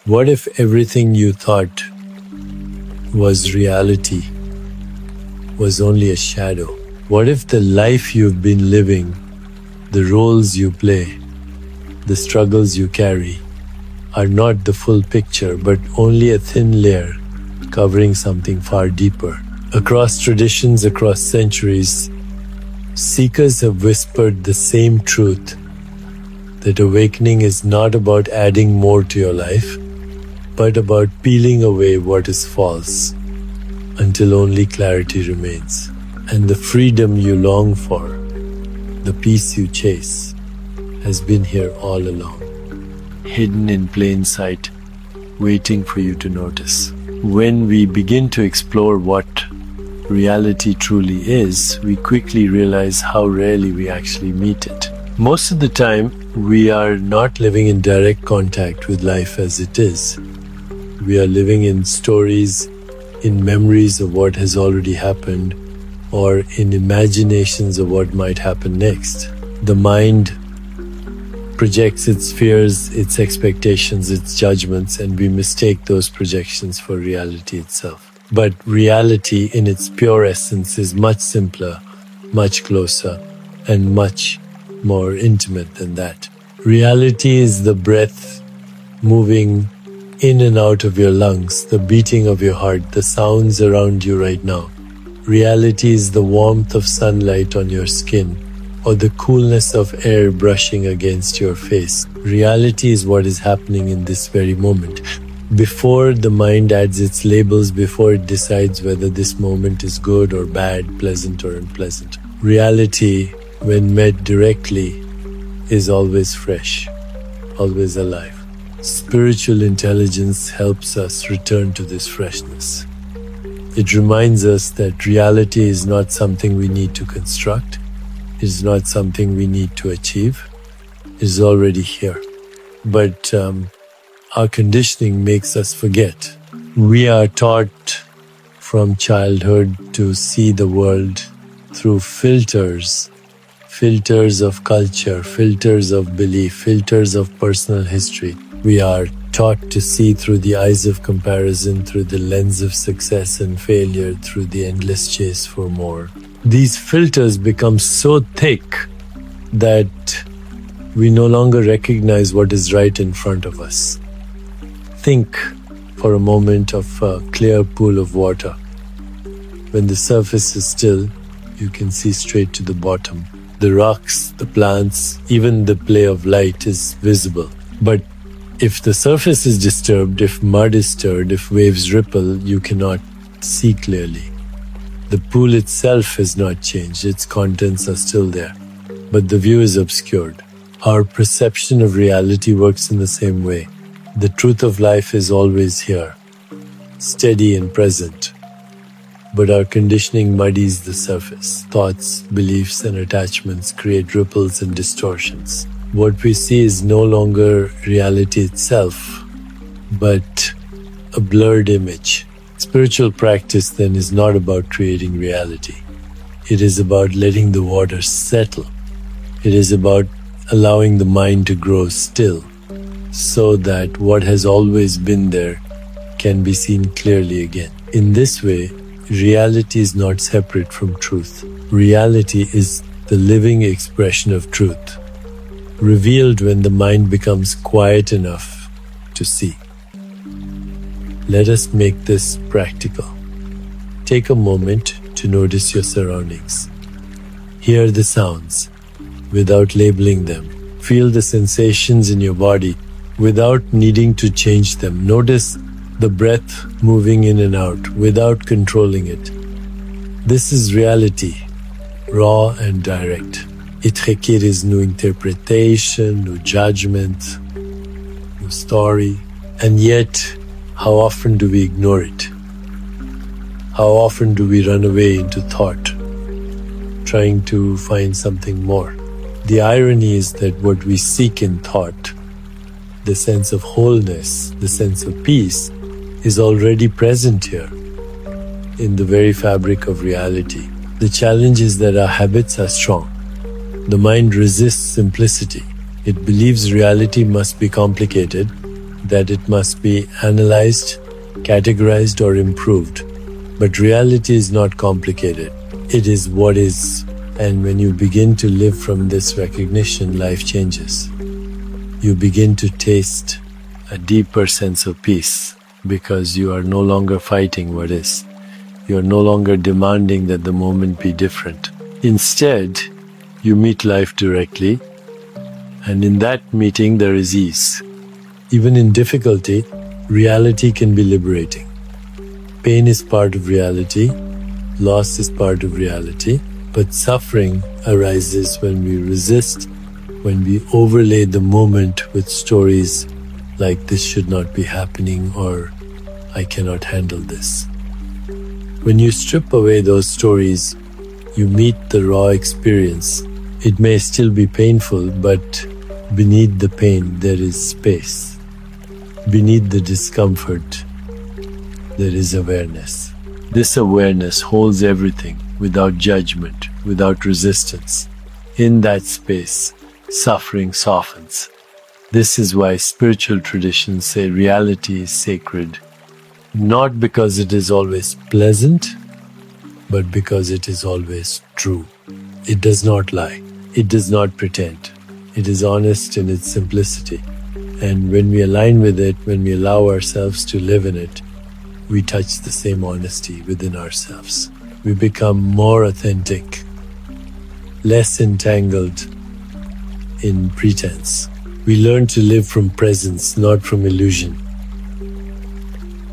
What if everything you thought was reality was only a shadow? What if the life you've been living, the roles you play, the struggles you carry, are not the full picture, but only a thin layer covering something far deeper? Across traditions, across centuries, seekers have whispered the same truth, that awakening is not about adding more to your life, but about peeling away what is false until only clarity remains. And the freedom you long for, the peace you chase, has been here all along, hidden in plain sight, waiting for you to notice. When we begin to explore what reality truly is, we quickly realize how rarely we actually meet it. Most of the time, we are not living in direct contact with life as it is. We are living in stories, in memories of what has already happened, or in imaginations of what might happen next. The mind projects its fears, its expectations, its judgments, and we mistake those projections for reality itself. But reality in its pure essence is much simpler, much closer, and much more intimate than that. Reality is the breath moving in and out of your lungs, the beating of your heart, the sounds around you right now. Reality is the warmth of sunlight on your skin, or the coolness of air brushing against your face. Reality is what is happening in this very moment. Before the mind adds its labels, before it decides whether this moment is good or bad, pleasant or unpleasant. Reality, when met directly, is always fresh, always alive. Spiritual intelligence helps us return to this freshness. It reminds us that reality is not something we need to construct. It is not something we need to achieve. It is already here. But our conditioning makes us forget. We are taught from childhood to see the world through filters of culture, filters of belief, filters of personal history. We are taught to see through the eyes of comparison, through the lens of success and failure, through the endless chase for more. These filters become so thick that we no longer recognize what is right in front of us. Think for a moment of a clear pool of water. When the surface is still, you can see straight to the bottom. The rocks, the plants, even the play of light is visible. But if the surface is disturbed, if mud is stirred, if waves ripple, you cannot see clearly. The pool itself has not changed, its contents are still there, but the view is obscured. Our perception of reality works in the same way. The truth of life is always here, steady and present. But our conditioning muddies the surface. Thoughts, beliefs, and attachments create ripples and distortions. What we see is no longer reality itself, but a blurred image. Spiritual practice then is not about creating reality. It is about letting the waters settle. It is about allowing the mind to grow still, so that what has always been there can be seen clearly again. In this way, reality is not separate from truth. Reality is the living expression of truth, revealed when the mind becomes quiet enough to see. Let us make this practical. Take a moment to notice your surroundings. Hear the sounds without labeling them. Feel the sensations in your body without needing to change them. Notice the breath moving in and out without controlling it. This is reality, raw and direct. It requires no interpretation, no judgment, no story. And yet, how often do we ignore it? How often do we run away into thought, trying to find something more? The irony is that what we seek in thought, the sense of wholeness, the sense of peace, is already present here, in the very fabric of reality. The challenge is that our habits are strong. The mind resists simplicity. It believes reality must be complicated, that it must be analyzed, categorized, or improved. But reality is not complicated. It is what is. And when you begin to live from this recognition, life changes. You begin to taste a deeper sense of peace because you are no longer fighting what is. You are no longer demanding that the moment be different. Instead, you meet life directly, and in that meeting there is ease. Even in difficulty, reality can be liberating. Pain is part of reality, loss is part of reality, but suffering arises when we resist, when we overlay the moment with stories like this should not be happening or I cannot handle this. When you strip away those stories, you meet the raw experience. It may still be painful, but beneath the pain there is space. Beneath the discomfort, there is awareness. This awareness holds everything without judgment, without resistance. In that space, suffering softens. This is why spiritual traditions say reality is sacred, not because it is always pleasant, but because it is always true. It does not lie. It does not pretend. It is honest in its simplicity. And when we align with it, when we allow ourselves to live in it, we touch the same honesty within ourselves. We become more authentic, less entangled in pretense. We learn to live from presence, not from illusion.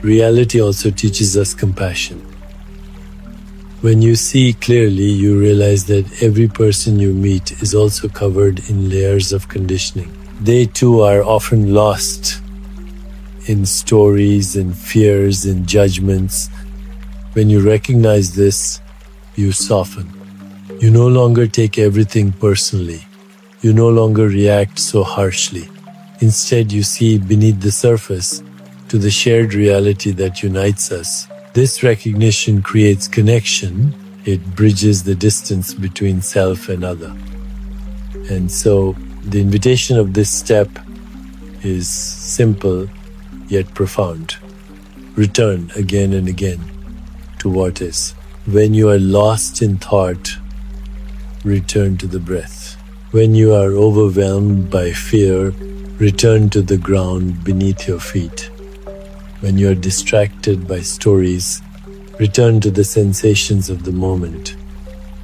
Reality also teaches us compassion. When you see clearly, you realize that every person you meet is also covered in layers of conditioning. They too are often lost in stories, in fears, in judgments. When you recognize this, you soften. You no longer take everything personally. You no longer react so harshly. Instead, you see beneath the surface to the shared reality that unites us. This recognition creates connection. It bridges the distance between self and other. And so, the invitation of this step is simple yet profound. Return again and again to what is. When you are lost in thought, return to the breath. When you are overwhelmed by fear, return to the ground beneath your feet. When you are distracted by stories, return to the sensations of the moment.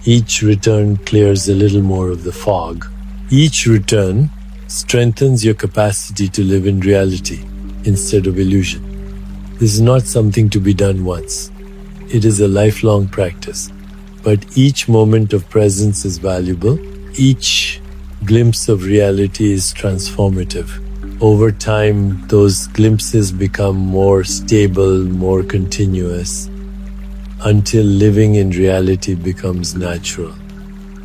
Each return clears a little more of the fog. Each return strengthens your capacity to live in reality instead of illusion. This is not something to be done once. It is a lifelong practice. But each moment of presence is valuable. Each glimpse of reality is transformative. Over time, those glimpses become more stable, more continuous, until living in reality becomes natural.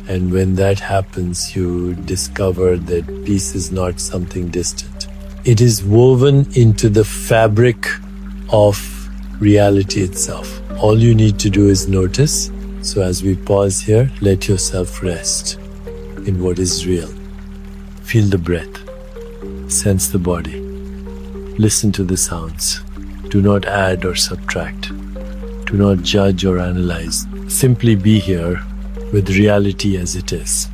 And when that happens, you discover that peace is not something distant. It is woven into the fabric of reality itself. All you need to do is notice. So as we pause here, let yourself rest in what is real. Feel the breath. Sense the body. Listen to the sounds. Do not add or subtract. Do not judge or analyze. Simply be here with reality as it is.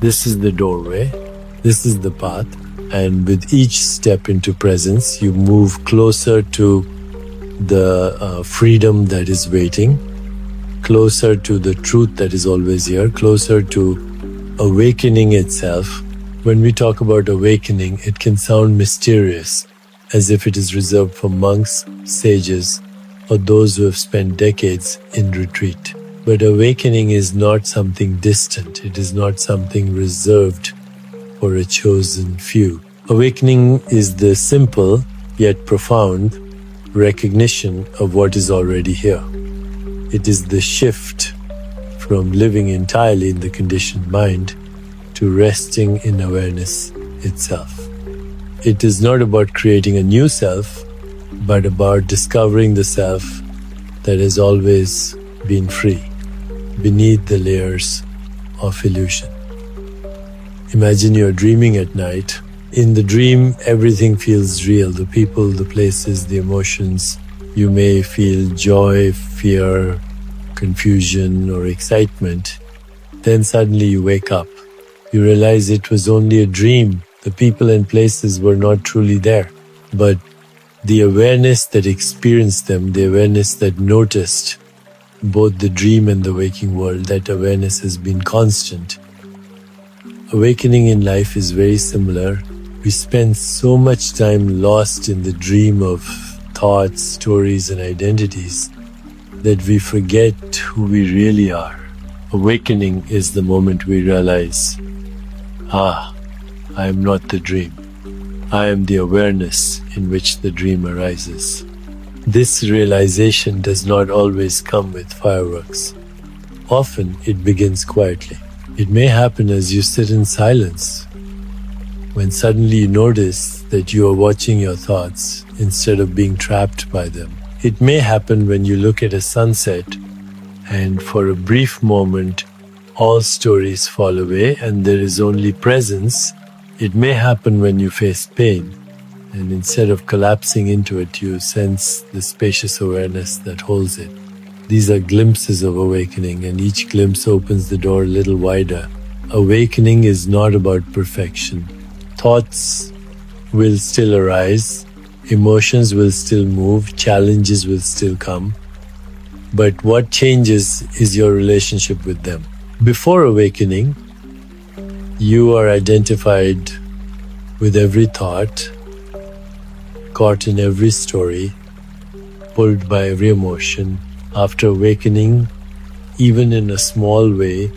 This is the doorway. This is the path. And with each step into presence, you move closer to the freedom that is waiting, closer to the truth that is always here, closer to awakening itself. When we talk about awakening, it can sound mysterious, as if it is reserved for monks, sages, or those who have spent decades in retreat. But awakening is not something distant. It is not something reserved for a chosen few. Awakening is the simple yet profound recognition of what is already here. It is the shift from living entirely in the conditioned mind to resting in awareness itself. It is not about creating a new self, but about discovering the self that has always been free, beneath the layers of illusion. Imagine you're dreaming at night. In the dream, everything feels real. The people, the places, the emotions. You may feel joy, fear, confusion, or excitement. Then suddenly you wake up. You realize it was only a dream. The people and places were not truly there. But the awareness that experienced them, the awareness that noticed both the dream and the waking world, that awareness has been constant. Awakening in life is very similar. We spend so much time lost in the dream of thoughts, stories, and identities that we forget who we really are. Awakening is the moment we realize, I am not the dream. I am the awareness in which the dream arises. This realization does not always come with fireworks. Often it begins quietly. It may happen as you sit in silence, when suddenly you notice that you are watching your thoughts instead of being trapped by them. It may happen when you look at a sunset and for a brief moment all stories fall away and there is only presence. It may happen when you face pain and instead of collapsing into it, you sense the spacious awareness that holds it. These are glimpses of awakening, and each glimpse opens the door a little wider. Awakening is not about perfection. Thoughts will still arise, emotions will still move, challenges will still come. But what changes is your relationship with them. Before awakening, you are identified with every thought, caught in every story, pulled by every emotion. After awakening, even in a small way,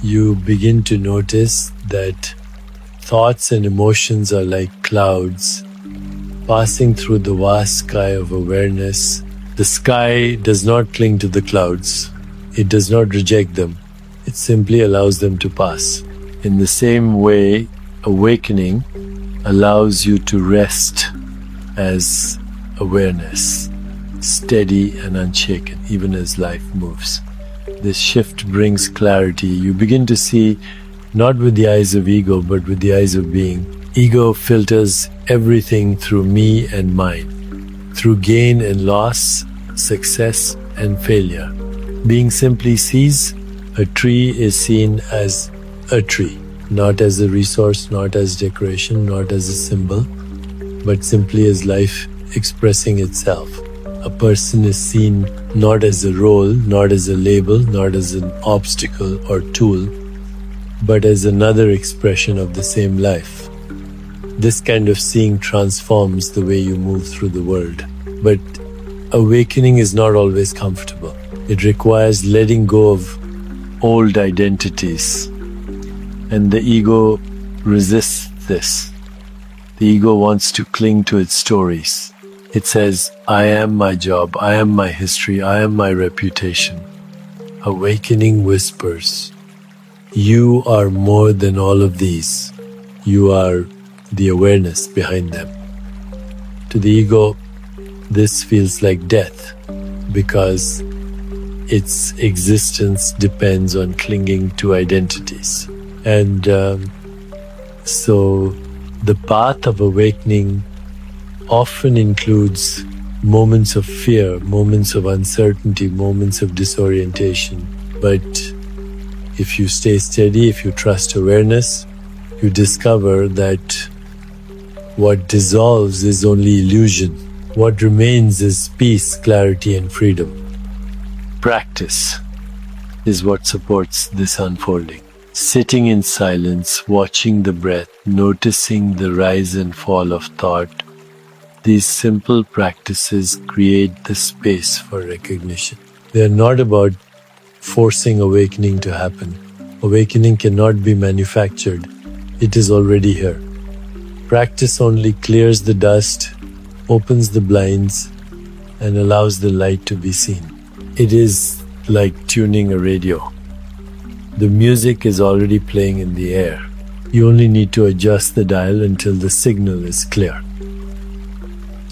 you begin to notice that thoughts and emotions are like clouds passing through the vast sky of awareness. The sky does not cling to the clouds. It does not reject them. It simply allows them to pass. In the same way, awakening allows you to rest as awareness, steady and unshaken, even as life moves. This shift brings clarity. You begin to see not with the eyes of ego, but with the eyes of being. Ego filters everything through me and mine, through gain and loss, success and failure. Being simply sees a tree is seen as a tree, not as a resource, not as decoration, not as a symbol, but simply as life expressing itself. A person is seen not as a role, not as a label, not as an obstacle or tool, but as another expression of the same life. This kind of seeing transforms the way you move through the world. But awakening is not always comfortable. It requires letting go of old identities, and the ego resists this. The ego wants to cling to its stories. It says, I am my job, I am my history, I am my reputation. Awakening whispers, you are more than all of these. You are the awareness behind them. To the ego, this feels like death because its existence depends on clinging to identities. And so the path of awakening often includes moments of fear, moments of uncertainty, moments of disorientation. But if you stay steady, if you trust awareness, you discover that what dissolves is only illusion. What remains is peace, clarity, and freedom. Practice is what supports this unfolding. Sitting in silence, watching the breath, noticing the rise and fall of thought, these simple practices create the space for recognition. They are not about forcing awakening to happen. Awakening cannot be manufactured. It is already here. Practice only clears the dust, opens the blinds, and allows the light to be seen. It is like tuning a radio. The music is already playing in the air. You only need to adjust the dial until the signal is clear.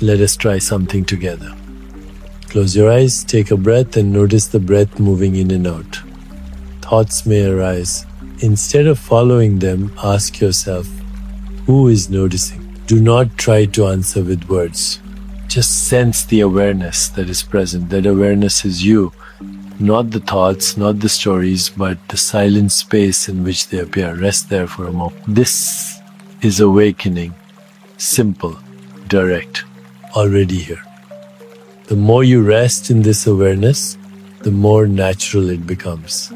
Let us try something together. Close your eyes, take a breath, and notice the breath moving in and out. Thoughts may arise. Instead of following them, ask yourself, Who is noticing? Do not try to answer with words. Just sense the awareness that is present. That awareness is you, not the thoughts, not the stories, but the silent space in which they appear. Rest there for a moment. This is awakening. Simple, direct, already here. The more you rest in this awareness, the more natural it becomes.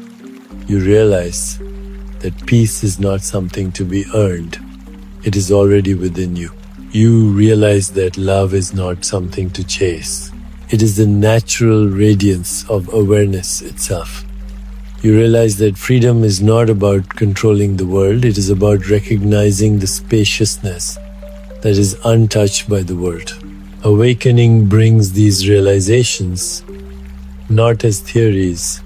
You realize that peace is not something to be earned. It is already within you. You realize that love is not something to chase. It is the natural radiance of awareness itself. You realize that freedom is not about controlling the world. It is about recognizing the spaciousness that is untouched by the world. Awakening brings these realizations not as theories,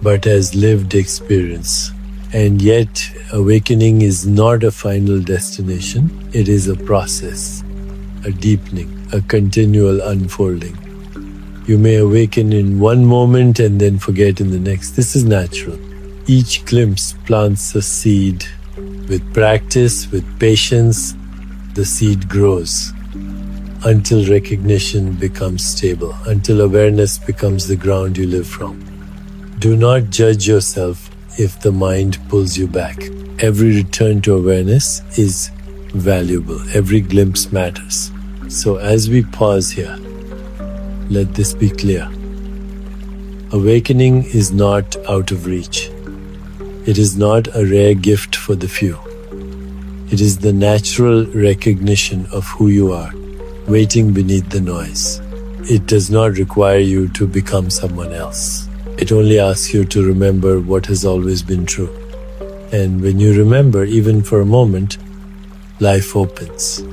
but as lived experience. And yet, awakening is not a final destination. It is a process, a deepening, a continual unfolding. You may awaken in one moment and then forget in the next. This is natural. Each glimpse plants a seed. With practice, with patience, the seed grows until recognition becomes stable, until awareness becomes the ground you live from. Do not judge yourself if the mind pulls you back. Every return to awareness is valuable. Every glimpse matters. So as we pause here, let this be clear. Awakening is not out of reach. It is not a rare gift for the few. It is the natural recognition of who you are, waiting beneath the noise. It does not require you to become someone else. It only asks you to remember what has always been true. And when you remember, even for a moment, life opens.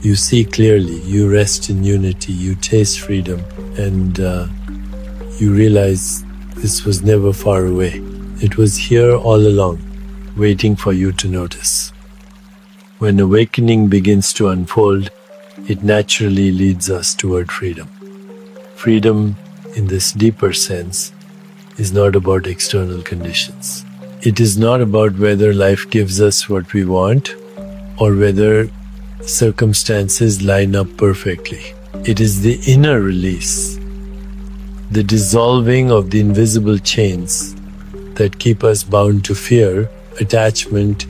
You see clearly, you rest in unity, you taste freedom, and you realize this was never far away. It was here all along, waiting for you to notice. When awakening begins to unfold, it naturally leads us toward freedom. Freedom, in this deeper sense, is not about external conditions. It is not about whether life gives us what we want or whether circumstances line up perfectly. It is the inner release, the dissolving of the invisible chains that keep us bound to fear, attachment,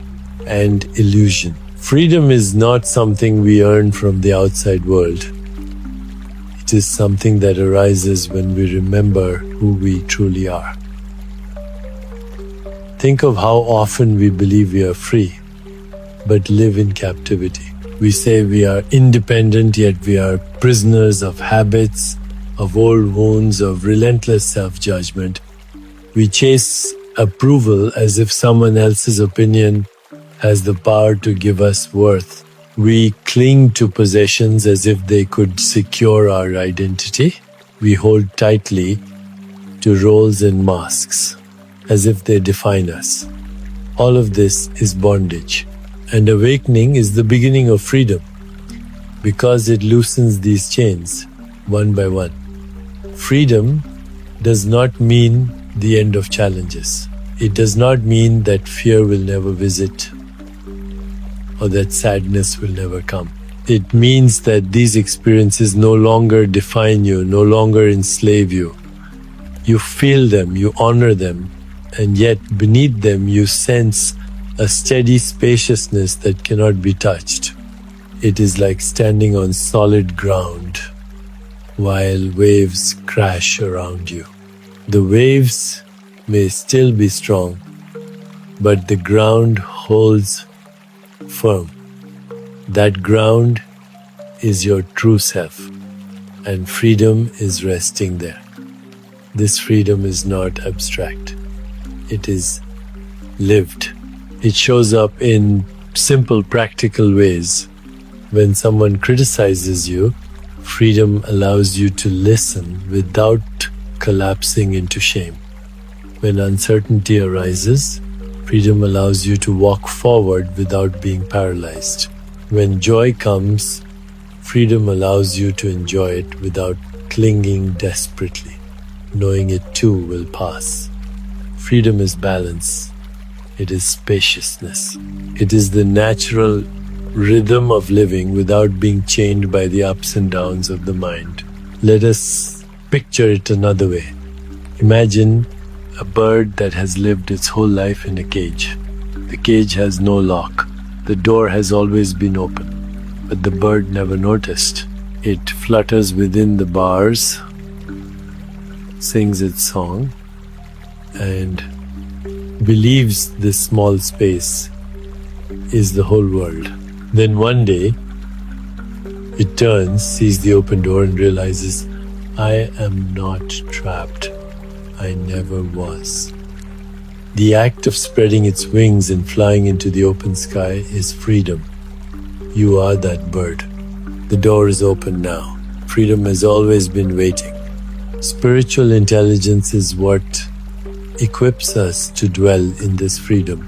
and illusion. Freedom is not something we earn from the outside world. It is something that arises when we remember who we truly are. Think of how often we believe we are free, but live in captivity. We say we are independent, yet we are prisoners of habits, of old wounds, of relentless self-judgment. We chase approval as if someone else's opinion has the power to give us worth. We cling to possessions as if they could secure our identity. We hold tightly to roles and masks as if they define us. All of this is bondage. And awakening is the beginning of freedom because it loosens these chains one by one. Freedom does not mean the end of challenges. It does not mean that fear will never visit or that sadness will never come. It means that these experiences no longer define you, no longer enslave you. You feel them, you honor them, and yet beneath them you sense a steady spaciousness that cannot be touched. It is like standing on solid ground while waves crash around you. The waves may still be strong, but the ground holds firm. That ground is your true self, and freedom is resting there. This freedom is not abstract. It is lived. It shows up in simple, practical ways. When someone criticizes you, freedom allows you to listen without collapsing into shame. When uncertainty arises, freedom allows you to walk forward without being paralyzed. When joy comes, freedom allows you to enjoy it without clinging desperately, knowing it too will pass. Freedom is balance. It is spaciousness. It is the natural rhythm of living without being chained by the ups and downs of the mind. Let us picture it another way. Imagine a bird that has lived its whole life in a cage. The cage has no lock. The door has always been open, but the bird never noticed. It flutters within the bars, sings its song, and believes this small space is the whole world. Then one day, it turns, sees the open door and realizes, I am not trapped. I never was. The act of spreading its wings and flying into the open sky is freedom. You are that bird. The door is open now. Freedom has always been waiting. Spiritual intelligence is what equips us to dwell in this freedom.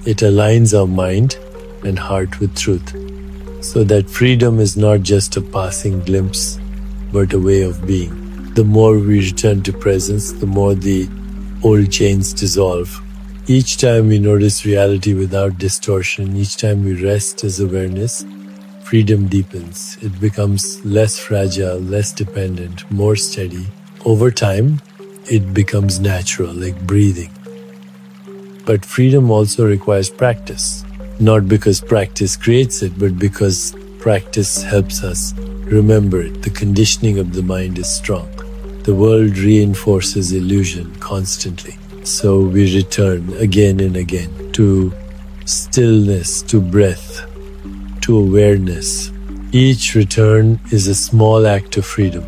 It aligns our mind and heart with truth, so that freedom is not just a passing glimpse, but a way of being. The more we return to presence, the more the old chains dissolve. Each time we notice reality without distortion, each time we rest as awareness, freedom deepens. It becomes less fragile, less dependent, more steady. Over time, it becomes natural, like breathing. But freedom also requires practice. Not because practice creates it, but because practice helps us remember it. The conditioning of the mind is strong. The world reinforces illusion constantly. So we return again and again to stillness, to breath, to awareness. Each return is a small act of freedom.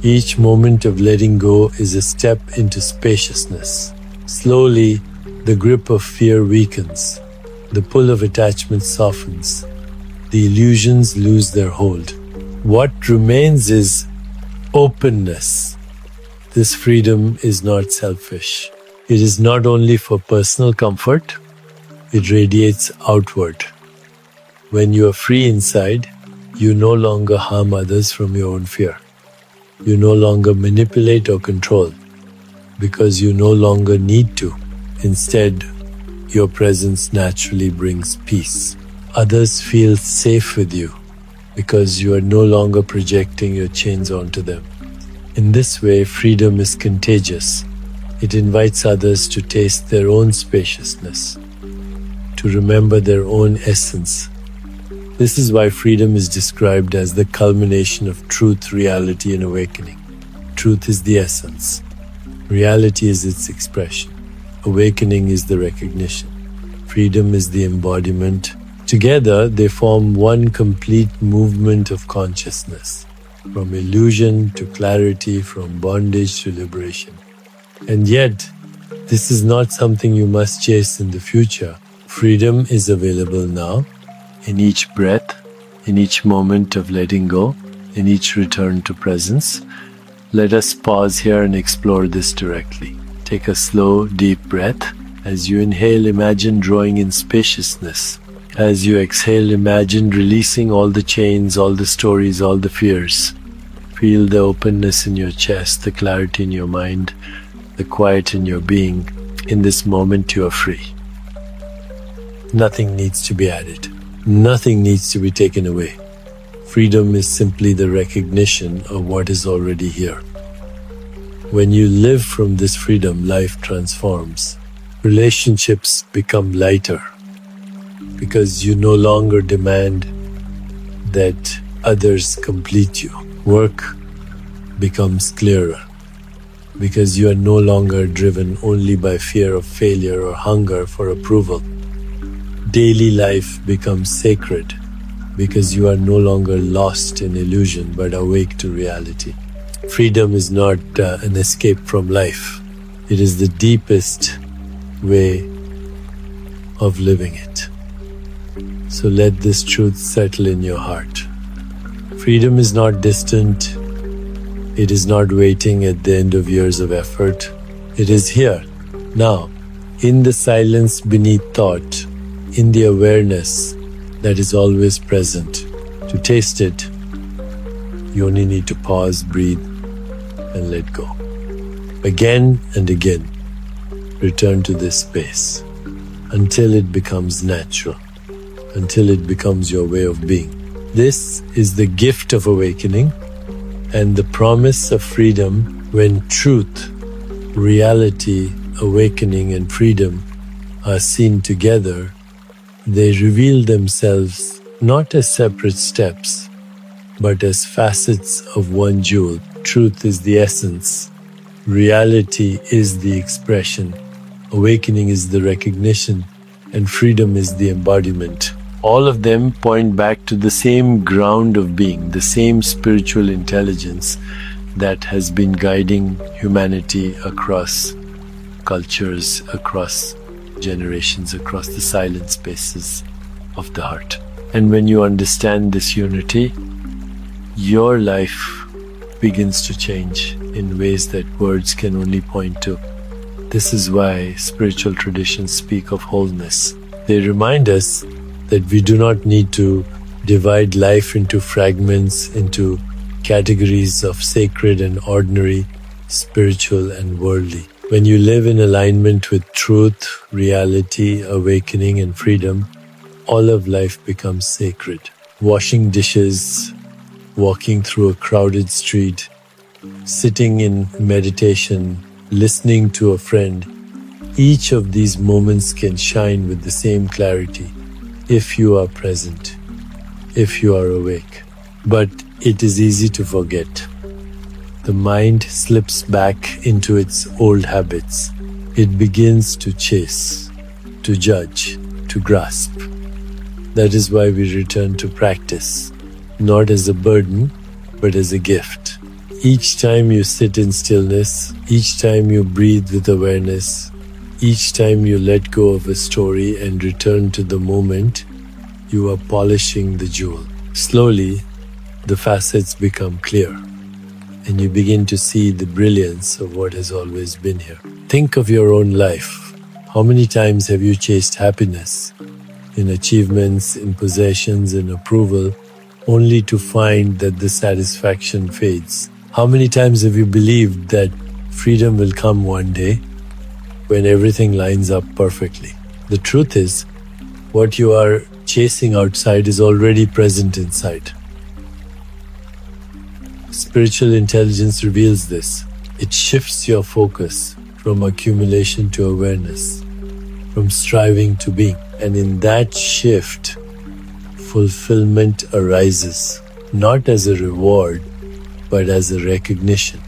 Each moment of letting go is a step into spaciousness. Slowly, the grip of fear weakens. The pull of attachment softens. The illusions lose their hold. What remains is openness. This freedom is not selfish. It is not only for personal comfort, it radiates outward. When you are free inside, you no longer harm others from your own fear. You no longer manipulate or control because you no longer need to. Instead, your presence naturally brings peace. Others feel safe with you because you are no longer projecting your chains onto them. In this way, freedom is contagious. It invites others to taste their own spaciousness, to remember their own essence. This is why freedom is described as the culmination of truth, reality, and awakening. Truth is the essence. Reality is its expression. Awakening is the recognition. Freedom is the embodiment. Together, they form one complete movement of consciousness, from illusion to clarity, from bondage to liberation. And yet, this is not something you must chase in the future. Freedom is available now, in each breath, in each moment of letting go, in each return to presence. Let us pause here and explore this directly. Take a slow, deep breath. As you inhale, imagine drawing in spaciousness. As you exhale, imagine releasing all the chains, all the stories, all the fears. Feel the openness in your chest, the clarity in your mind, the quiet in your being. In this moment, you are free. Nothing needs to be added. Nothing needs to be taken away. Freedom is simply the recognition of what is already here. When you live from this freedom, life transforms. Relationships become lighter because you no longer demand that others complete you. Work becomes clearer because you are no longer driven only by fear of failure or hunger for approval. Daily life becomes sacred because you are no longer lost in illusion but awake to reality. Freedom is not an escape from life. It is the deepest way of living it. So let this truth settle in your heart. Freedom is not distant. It is not waiting at the end of years of effort. It is here, now, in the silence beneath thought, in the awareness that is always present. To taste it, you only need to pause, breathe, and let go. Again and again, return to this space. until it becomes natural, until it becomes your way of being. This is the gift of awakening and the promise of freedom when truth, reality, awakening, and freedom are seen together. They reveal themselves not as separate steps, but as facets of one jewel. Truth is the essence, reality is the expression, awakening is the recognition, and freedom is the embodiment. All of them point back to the same ground of being, the same spiritual intelligence that has been guiding humanity across cultures, across generations, across the silent spaces of the heart. And when you understand this unity, your life begins to change in ways that words can only point to. This is why spiritual traditions speak of wholeness. They remind us that we do not need to divide life into fragments, into categories of sacred and ordinary, spiritual and worldly. When you live in alignment with truth, reality, awakening, and freedom, all of life becomes sacred. Washing dishes, walking through a crowded street, sitting in meditation, listening to a friend, each of these moments can shine with the same clarity if you are present, if you are awake. But it is easy to forget. The mind slips back into its old habits. It begins to chase, to judge, to grasp. That is why we return to practice, not as a burden, but as a gift. Each time you sit in stillness, each time you breathe with awareness, each time you let go of a story and return to the moment, you are polishing the jewel. Slowly, the facets become clear, and you begin to see the brilliance of what has always been here. Think of your own life. How many times have you chased happiness in achievements, in possessions, in approval, only to find that the satisfaction fades? How many times have you believed that freedom will come one day when everything lines up perfectly? The truth is, what you are chasing outside is already present inside. Spiritual intelligence reveals this. It shifts your focus from accumulation to awareness, from striving to being. And in that shift, fulfillment arises, not as a reward, but as a recognition.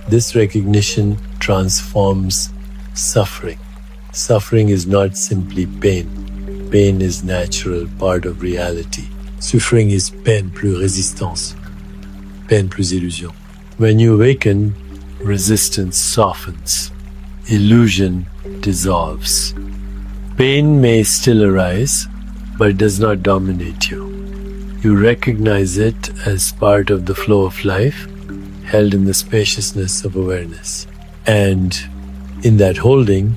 This recognition transforms suffering. Suffering is not simply pain. Pain is natural, part of reality. Suffering is peine plus résistance. Peine plus illusion. When you awaken, resistance softens. Illusion dissolves. Pain may still arise, but does not dominate you. You recognize it as part of the flow of life, held in the spaciousness of awareness. And in that holding,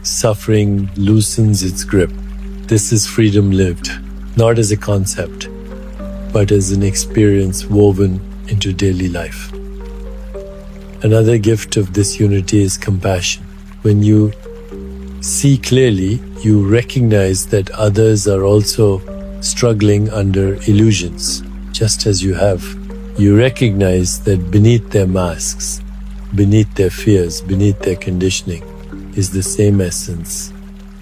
suffering loosens its grip. This is freedom lived, not as a concept, but as an experience woven into daily life. Another gift of this unity is compassion. When you see clearly, you recognize that others are also struggling under illusions, just as you have. You recognize that beneath their masks, beneath their fears, beneath their conditioning, is the same essence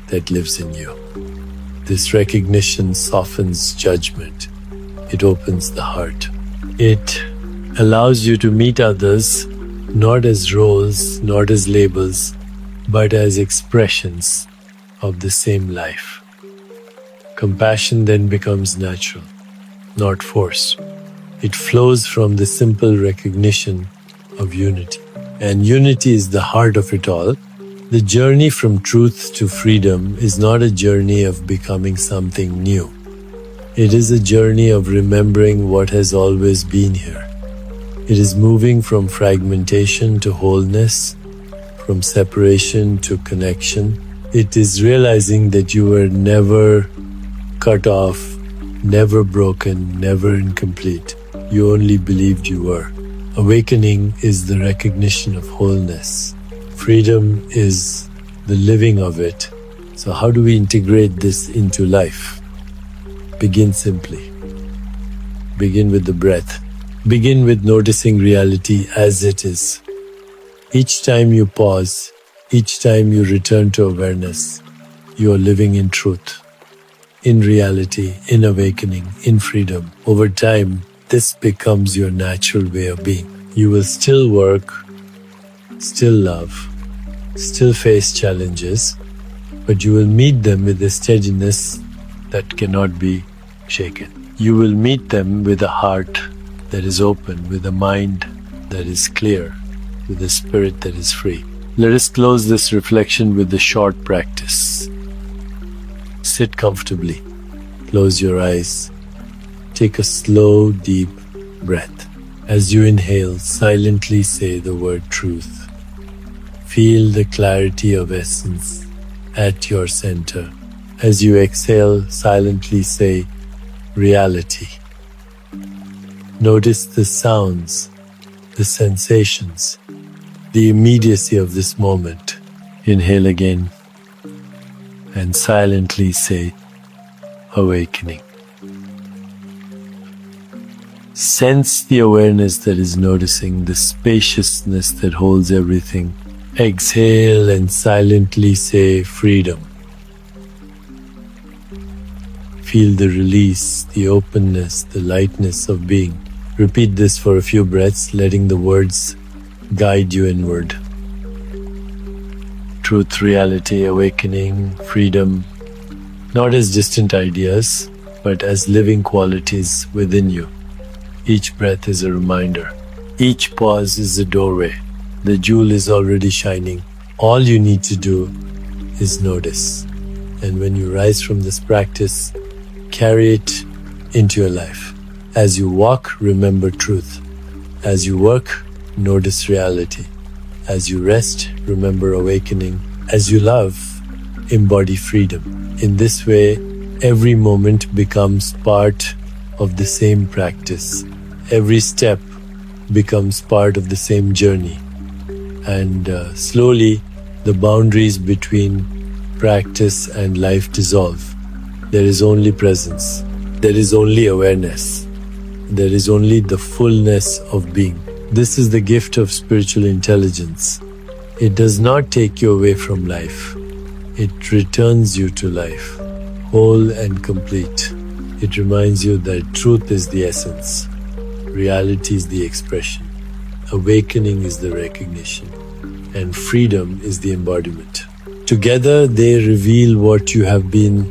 that lives in you. This recognition softens judgment. It opens the heart. It allows you to meet others not as roles, not as labels, but as expressions of the same life. Compassion then becomes natural, not forced. It flows from the simple recognition of unity. And unity is the heart of it all. The journey from truth to freedom is not a journey of becoming something new. It is a journey of remembering what has always been here. It is moving from fragmentation to wholeness, from separation to connection. It is realizing that you were never cut off, never broken, never incomplete. You only believed you were. Awakening is the recognition of wholeness. Freedom is the living of it So how do we integrate this into life? Begin simply. Begin with the breath. Begin with noticing reality as it is. Each time you pause, each time you return to awareness, you are living in truth, in reality, in awakening, in freedom. Over time, this becomes your natural way of being. You will still work, still love, still face challenges, but you will meet them with a steadiness that cannot be shaken. You will meet them with a heart that is open, with a mind that is clear, with a spirit that is free. Let us close this reflection with a short practice. Sit comfortably. Close your eyes. Take a slow, deep breath. As you inhale, silently say the word truth. Feel the clarity of essence at your center. As you exhale, silently say reality. Notice the sounds, the sensations, the immediacy of this moment. Inhale again and silently say awakening. Sense the awareness that is noticing, the spaciousness that holds everything. Exhale and silently say freedom. Feel the release, the openness, the lightness of being. Repeat this for a few breaths, letting the words guide you inward. Truth, reality, awakening, freedom, not as distant ideas, but as living qualities within you. Each breath is a reminder. Each pause is a doorway. The jewel is already shining. All you need to do is notice. And when you rise from this practice, carry it into your life. As you walk, remember truth. As you work, notice reality. As you rest, remember awakening. As you love, embody freedom. In this way, every moment becomes part of the same practice. Every step becomes part of the same journey. And slowly, the boundaries between practice and life dissolve. There is only presence. There is only awareness. There is only the fullness of being. This is the gift of spiritual intelligence. It does not take you away from life. It returns you to life, whole and complete. It reminds you that truth is the essence. Reality is the expression. Awakening is the recognition. And freedom is the embodiment. Together they reveal what you have been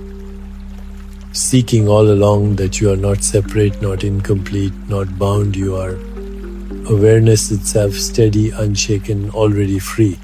seeking all along, that you are not separate, not incomplete, not bound. You are awareness itself, steady, unshaken, already free.